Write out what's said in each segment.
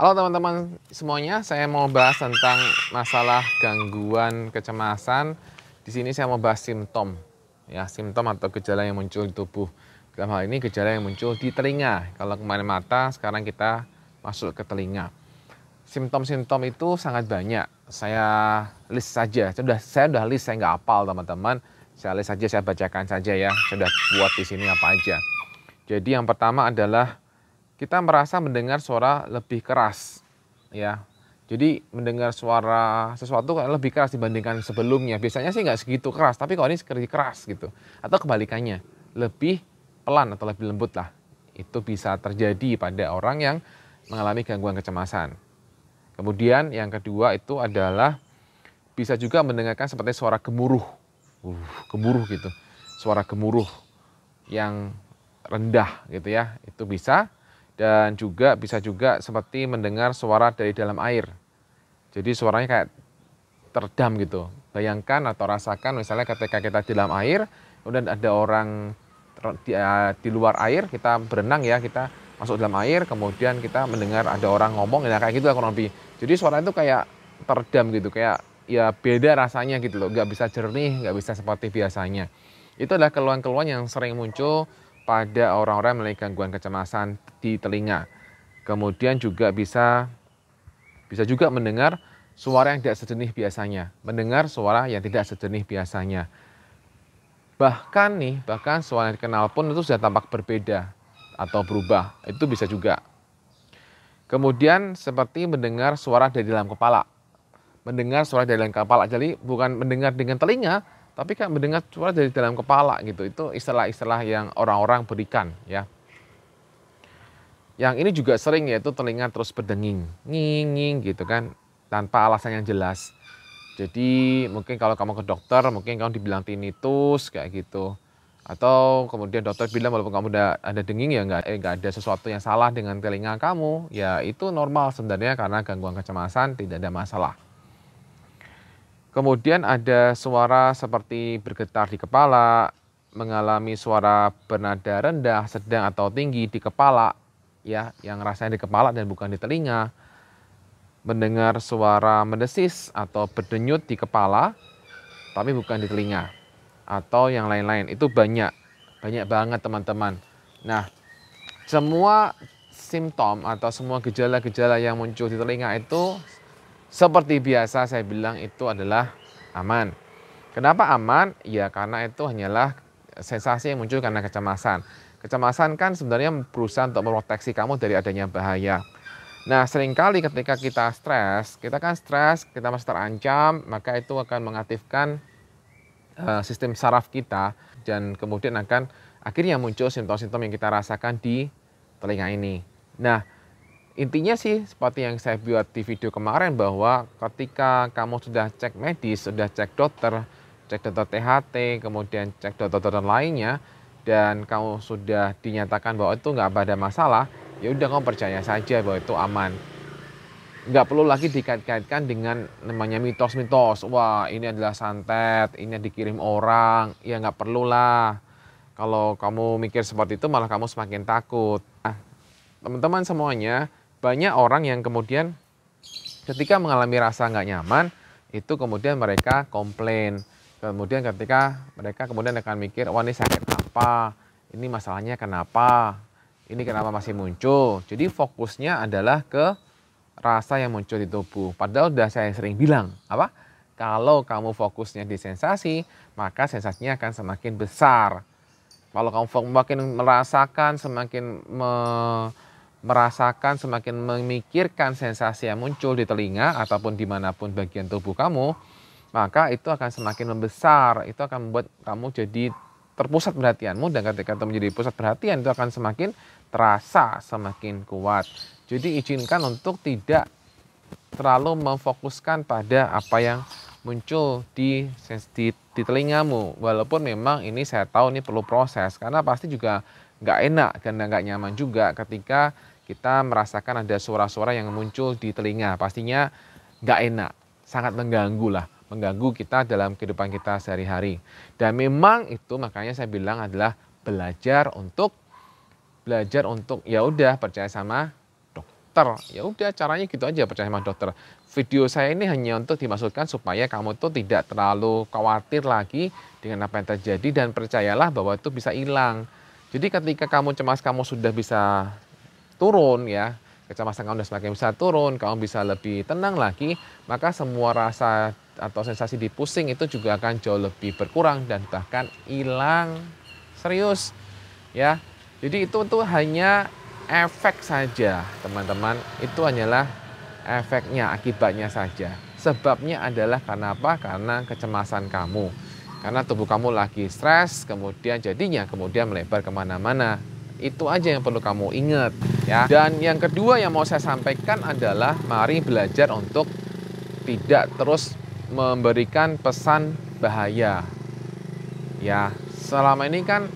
Halo teman-teman semuanya, saya mau bahas tentang masalah gangguan kecemasan. Di sini saya mau bahas simptom, ya simptom atau gejala yang muncul di tubuh. Dalam hal ini gejala yang muncul di telinga. Kalau kemarin mata, sekarang kita masuk ke telinga. Simptom-simptom itu sangat banyak. Saya list saja. Saya udah list, saya nggak hafal teman-teman. Saya list saja, saya bacakan saja ya. Saya udah buat di sini apa aja. Jadi yang pertama adalah kita merasa mendengar suara lebih keras, ya. Jadi mendengar suara sesuatu kayak lebih keras dibandingkan sebelumnya. Biasanya sih nggak segitu keras, tapi kalau ini seperti keras gitu. Atau kebalikannya, lebih pelan atau lebih lembut lah. Itu bisa terjadi pada orang yang mengalami gangguan kecemasan. Kemudian yang kedua itu adalah bisa juga mendengarkan seperti suara gemuruh, gemuruh gitu. Suara gemuruh yang rendah gitu ya, itu bisa. Dan juga bisa juga seperti mendengar suara dari dalam air. Jadi suaranya kayak teredam gitu. Bayangkan atau rasakan misalnya ketika kita di dalam air, kemudian ada orang di luar air, kita berenang ya, kita masuk dalam air, kemudian kita mendengar ada orang ngomong, ya kayak gitu lah kurang lebih. Jadi suara itu kayak teredam gitu, kayak ya beda rasanya gitu loh, nggak bisa jernih, nggak bisa seperti biasanya. Itu adalah keluhan-keluhan yang sering muncul pada orang-orang yang memiliki gangguan kecemasan di telinga. Kemudian juga bisa juga mendengar suara yang tidak sejenis biasanya, mendengar suara yang tidak sejenis biasanya. Bahkan suara yang dikenal pun itu sudah tampak berbeda atau berubah, itu bisa juga. Kemudian seperti mendengar suara dari dalam kepala. Mendengar suara dari dalam kepala, jadi bukan mendengar dengan telinga, tapi kan mendengar suara dari dalam kepala gitu. Itu istilah-istilah yang orang-orang berikan ya. Yang ini juga sering yaitu telinga terus berdenging, nging gitu kan, tanpa alasan yang jelas. Jadi mungkin kalau kamu ke dokter, mungkin kamu dibilang tinnitus kayak gitu. Atau kemudian dokter bilang walaupun kamu udah ada denging ya nggak ada sesuatu yang salah dengan telinga kamu, ya itu normal sebenarnya karena gangguan kecemasan, tidak ada masalah. Kemudian ada suara seperti bergetar di kepala, mengalami suara bernada rendah, sedang atau tinggi di kepala, ya, yang rasanya di kepala dan bukan di telinga. Mendengar suara mendesis atau berdenyut di kepala, tapi bukan di telinga. Atau yang lain-lain, itu banyak banget teman-teman. Nah, semua simptom atau semua gejala-gejala yang muncul di telinga itu seperti biasa saya bilang itu adalah aman. Kenapa aman? Ya karena itu hanyalah sensasi yang muncul karena kecemasan. Kecemasan kan sebenarnya berusaha untuk memproteksi kamu dari adanya bahaya. Nah seringkali ketika kita stres, kita masih terancam, maka itu akan mengaktifkan sistem saraf kita dan kemudian akan akhirnya muncul simptom-simptom yang kita rasakan di telinga ini. Nah, intinya sih seperti yang saya buat di video kemarin bahwa ketika kamu sudah cek medis, sudah cek dokter THT, kemudian cek dokter lainnya, dan kamu sudah dinyatakan bahwa itu nggak ada masalah, ya udah kamu percaya saja bahwa itu aman. Nggak perlu lagi dikait-kaitkan dengan namanya mitos-mitos. Wah ini adalah santet, ini dikirim orang, ya nggak perlu lah. Kalau kamu mikir seperti itu malah kamu semakin takut. Nah, teman-teman semuanya, banyak orang yang kemudian ketika mengalami rasa nggak nyaman, itu kemudian mereka komplain. Kemudian ketika mereka kemudian akan mikir, wah ini sakit apa? Ini masalahnya kenapa? Ini kenapa masih muncul? Jadi fokusnya adalah ke rasa yang muncul di tubuh. Padahal udah saya sering bilang, apa? Kalau kamu fokusnya di sensasi, maka sensasinya akan semakin besar. Kalau kamu makin merasakan, semakin memikirkan sensasi yang muncul di telinga ataupun dimanapun bagian tubuh kamu, maka itu akan semakin membesar. Itu akan membuat kamu jadi terpusat perhatianmu, dan ketika itu menjadi pusat perhatian itu akan semakin terasa, semakin kuat. Jadi izinkan untuk tidak terlalu memfokuskan pada apa yang muncul di telingamu. Walaupun memang ini saya tahu ini perlu proses, karena pasti juga nggak enak dan nggak nyaman juga ketika kita merasakan ada suara-suara yang muncul di telinga. Pastinya nggak enak, sangat mengganggu lah, mengganggu kita dalam kehidupan kita sehari-hari. Dan memang itu makanya saya bilang adalah belajar untuk ya udah percaya sama dokter. Ya udah, caranya gitu aja, percaya sama dokter. Video saya ini hanya untuk dimaksudkan supaya kamu tuh tidak terlalu khawatir lagi dengan apa yang terjadi, dan percayalah bahwa itu bisa hilang. Jadi ketika kamu cemas, kamu sudah bisa turun ya, kecemasan kamu sudah semakin bisa turun, kamu bisa lebih tenang lagi, maka semua rasa atau sensasi di pusing itu juga akan jauh lebih berkurang dan bahkan hilang. Serius ya. Jadi itu tuh hanya efek saja, teman-teman. Itu hanyalah efeknya, akibatnya saja. Sebabnya adalah karena apa? Karena kecemasan kamu. Karena tubuh kamu lagi stres, kemudian jadinya kemudian melebar kemana-mana. Itu aja yang perlu kamu ingat ya. Dan yang kedua yang mau saya sampaikan adalah mari belajar untuk tidak terus memberikan pesan bahaya. Ya, selama ini kan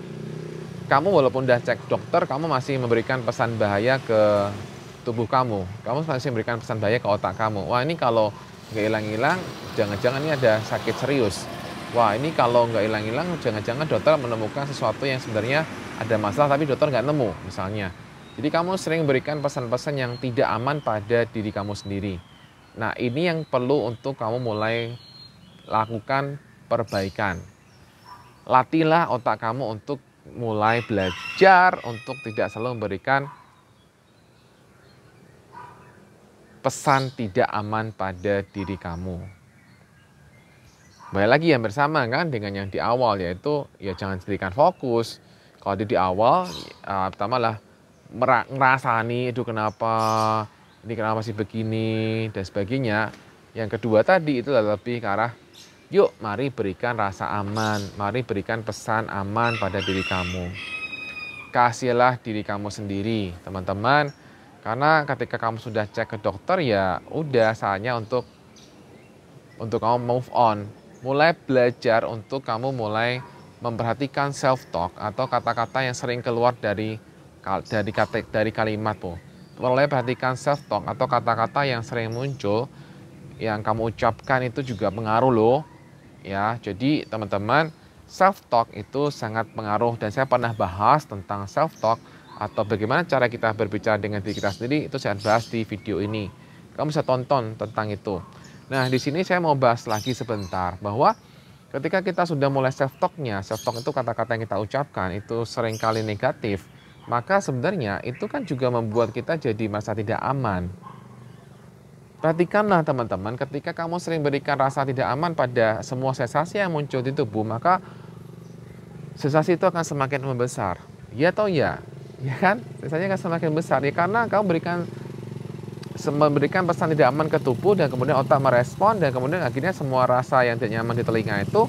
kamu walaupun udah cek dokter, kamu masih memberikan pesan bahaya ke tubuh kamu. Kamu masih memberikan pesan bahaya ke otak kamu. Wah, ini kalau nggak hilang-hilang, jangan-jangan ini ada sakit serius. Wah, ini kalau nggak hilang-hilang, jangan-jangan dokter menemukan sesuatu yang sebenarnya ada masalah, tapi dokter nggak nemu, misalnya. Jadi kamu sering berikan pesan-pesan yang tidak aman pada diri kamu sendiri. Nah, ini yang perlu untuk kamu mulai lakukan perbaikan. Latihlah otak kamu untuk mulai belajar untuk tidak selalu memberikan pesan tidak aman pada diri kamu. Baik lagi yang bersama kan dengan yang di awal, yaitu ya jangan berikan fokus. Kalau di awal, pertamalah ngerasani itu kenapa, ini kenapa sih begini dan sebagainya. Yang kedua tadi itu lebih ke arah yuk mari berikan rasa aman, mari berikan pesan aman pada diri kamu. Kasihlah diri kamu sendiri, teman-teman. Karena ketika kamu sudah cek ke dokter, ya udah saatnya untuk kamu move on. Mulai belajar untuk kamu mulai memperhatikan self talk atau kata-kata yang sering keluar dari kalimat po. Mulai perhatikan self talk atau kata-kata yang sering muncul yang kamu ucapkan itu juga pengaruh loh. Ya, jadi teman-teman, self talk itu sangat pengaruh, dan saya pernah bahas tentang self talk atau bagaimana cara kita berbicara dengan diri kita sendiri, itu saya bahas di video ini. Kamu bisa tonton tentang itu. Nah, di sini saya mau bahas lagi sebentar bahwa ketika kita sudah mulai self talk-nya, self talk itu kata-kata yang kita ucapkan itu seringkali negatif, maka sebenarnya itu kan juga membuat kita jadi merasa tidak aman. Perhatikanlah teman-teman, ketika kamu sering berikan rasa tidak aman pada semua sensasi yang muncul di tubuh, maka sensasi itu akan semakin membesar. Ya atau ya? Ya kan? Sensasinya akan semakin besar. Ya karena kamu memberikan pesan tidak aman ke tubuh, dan kemudian otak merespon, dan kemudian akhirnya semua rasa yang tidak nyaman di telinga itu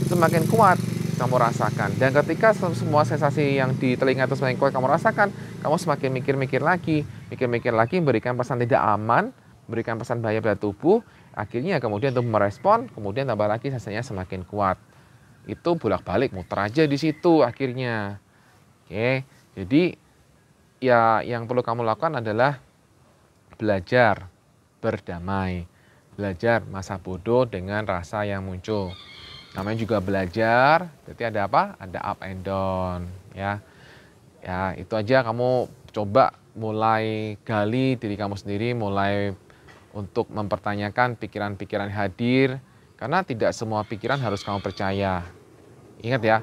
semakin kuat kamu rasakan. Dan ketika semua sensasi yang di telinga itu semakin kuat kamu rasakan, kamu semakin mikir-mikir lagi, memberikan pesan tidak aman, berikan pesan bahaya pada tubuh, akhirnya kemudian untuk merespon, kemudian tambah lagi sensasinya semakin kuat. Itu bolak-balik muter aja di situ akhirnya. Oke, jadi ya yang perlu kamu lakukan adalah belajar berdamai, belajar masa bodoh dengan rasa yang muncul. Namanya juga belajar, berarti ada apa? Ada up and down, ya. Ya, itu aja, kamu coba mulai gali diri kamu sendiri, mulai untuk mempertanyakan pikiran-pikiran hadir, karena tidak semua pikiran harus kamu percaya. Ingat ya,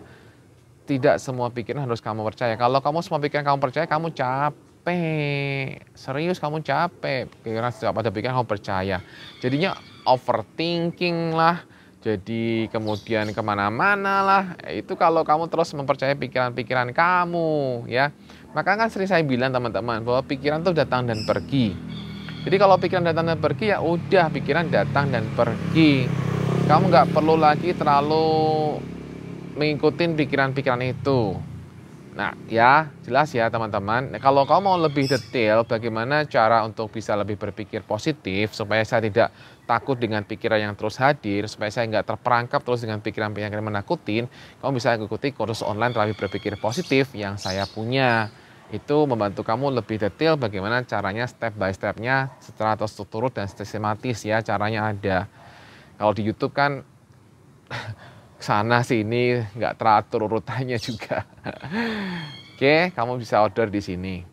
tidak semua pikiran harus kamu percaya. Kalau kamu semua pikiran kamu percaya, kamu capek. Serius, kamu capek. Karena setiap ada pikiran kamu percaya. Jadinya overthinking lah, jadi kemudian kemana-mana lah. Itu kalau kamu terus mempercayai pikiran-pikiran kamu, ya. Maka kan sering saya bilang teman-teman bahwa pikiran itu datang dan pergi. Jadi kalau pikiran datang dan pergi, ya udah, pikiran datang dan pergi. Kamu nggak perlu lagi terlalu mengikuti pikiran-pikiran itu. Nah, ya jelas ya teman-teman. Kalau kamu mau lebih detail bagaimana cara untuk bisa lebih berpikir positif, supaya saya tidak takut dengan pikiran yang terus hadir, supaya saya nggak terperangkap terus dengan pikiran-pikiran yang menakutin, kamu bisa ikuti kursus online terapi berpikir positif yang saya punya. Itu membantu kamu lebih detail bagaimana caranya, step by stepnya secara terstruktur dan sistematis ya, caranya ada. Kalau di YouTube kan sana sini nggak teratur urutannya juga. Oke, kamu bisa order di sini.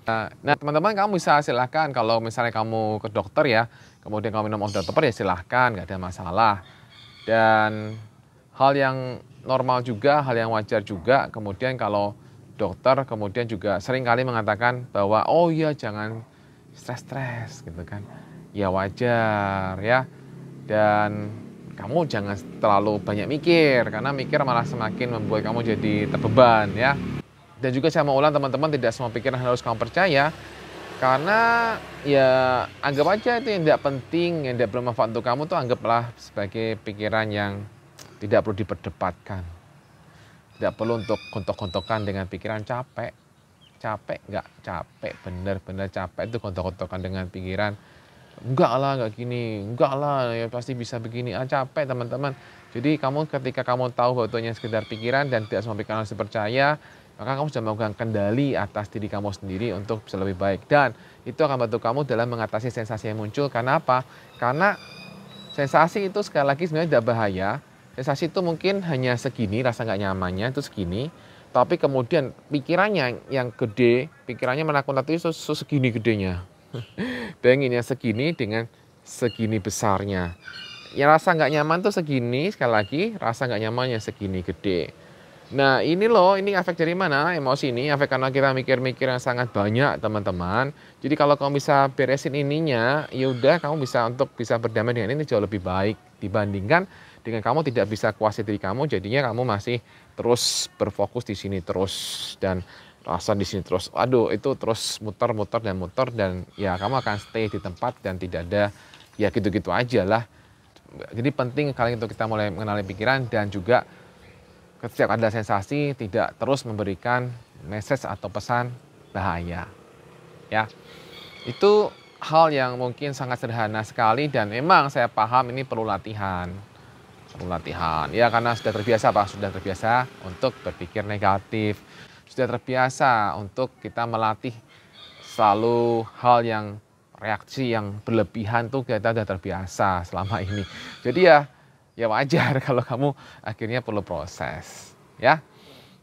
Nah, teman-teman kamu bisa silahkan kalau misalnya kamu ke dokter ya, kemudian kamu minum obat dokter ya silahkan, nggak ada masalah. Dan hal yang normal juga, hal yang wajar juga, kemudian kalau dokter kemudian juga sering kali mengatakan bahwa oh iya jangan stres-stres gitu kan. Ya wajar ya. Dan kamu jangan terlalu banyak mikir, karena mikir malah semakin membuat kamu jadi terbeban ya. Dan juga saya mau ulang teman-teman, tidak semua pikiran harus kamu percaya. Karena ya anggap aja itu yang tidak penting, yang tidak bermanfaat untuk kamu tuh anggaplah sebagai pikiran yang tidak perlu diperdebatkan. Tidak perlu untuk gontok-gontokan dengan pikiran capek. Capek nggak? Capek, bener-bener capek itu gontok-gontokan dengan pikiran. Enggak lah, enggak gini, enggak lah, ya pasti bisa begini. Capek teman-teman. Jadi kamu ketika kamu tahu bahwa itu hanya sekedar pikiran dan tidak semua pikiran harus dipercaya, maka kamu sudah melakukan kendali atas diri kamu sendiri untuk bisa lebih baik. Dan itu akan bantu kamu dalam mengatasi sensasi yang muncul. Karena apa? Karena sensasi itu sekali lagi sebenarnya tidak bahaya. Sensasi itu mungkin hanya segini, rasa nggak nyamannya itu segini. Tapi kemudian pikirannya yang gede, pikirannya menakut-nakuti itu segini gedenya. Bayangin ya segini dengan segini besarnya. Yang rasa nggak nyaman tuh segini, sekali lagi rasa nggak nyamannya segini gede. Nah ini loh, ini efek dari mana? Emosi ini efek karena kita mikir-mikir yang sangat banyak teman-teman. Jadi kalau kamu bisa beresin ininya, ya udah kamu bisa untuk bisa berdamai dengan ini jauh lebih baik dibandingkan dengan kamu tidak bisa kuasai diri kamu. Jadinya kamu masih terus berfokus di sini terus dan rasa di sini terus. Aduh itu terus muter-muter dan ya kamu akan stay di tempat dan tidak ada ya gitu-gitu aja lah. Jadi penting kali itu kita mulai mengenali pikiran dan juga setiap ada sensasi tidak terus memberikan message atau pesan bahaya. Ya, itu hal yang mungkin sangat sederhana sekali dan memang saya paham ini perlu latihan. Perlu latihan. Ya karena sudah terbiasa Pak, sudah terbiasa untuk berpikir negatif. Sudah terbiasa untuk kita melatih selalu hal yang reaksi yang berlebihan tuh kita sudah terbiasa selama ini. Jadi ya wajar kalau kamu akhirnya perlu proses ya.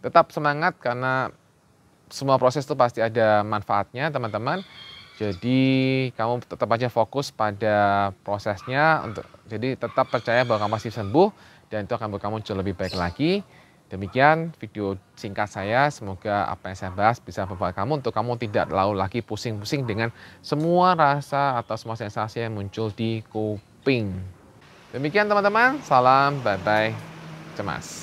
Tetap semangat karena semua proses itu pasti ada manfaatnya teman-teman. Jadi kamu tetap aja fokus pada prosesnya jadi tetap percaya bahwa kamu pasti sembuh dan itu akan membuat kamu jauh lebih baik lagi. Demikian video singkat saya, semoga apa yang saya bahas bisa membuat kamu untuk kamu tidak lalu lagi pusing-pusing dengan semua rasa atau semua sensasi yang muncul di kuping. Demikian teman-teman, salam bye-bye cemas.